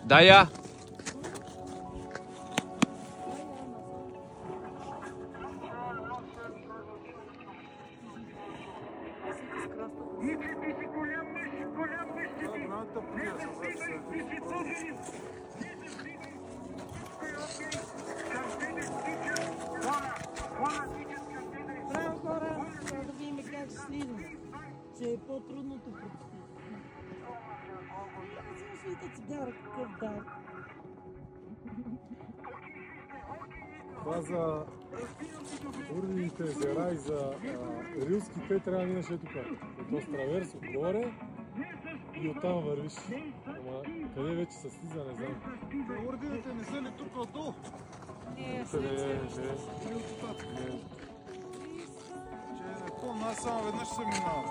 Дай я. Браво, хора! Сега да видим как ще слизам. Че е по-трудното предстои. Слушайте цигара, какъв дар. Това за урвините езера и за рилските трябва да минеш тук. От Остраверс отгоре и оттам вървиш. Ама къде вече се слиза, не знам. Урдините не са ли тук отдолу? Къде е? Че не помня, аз само веднъж съм минал.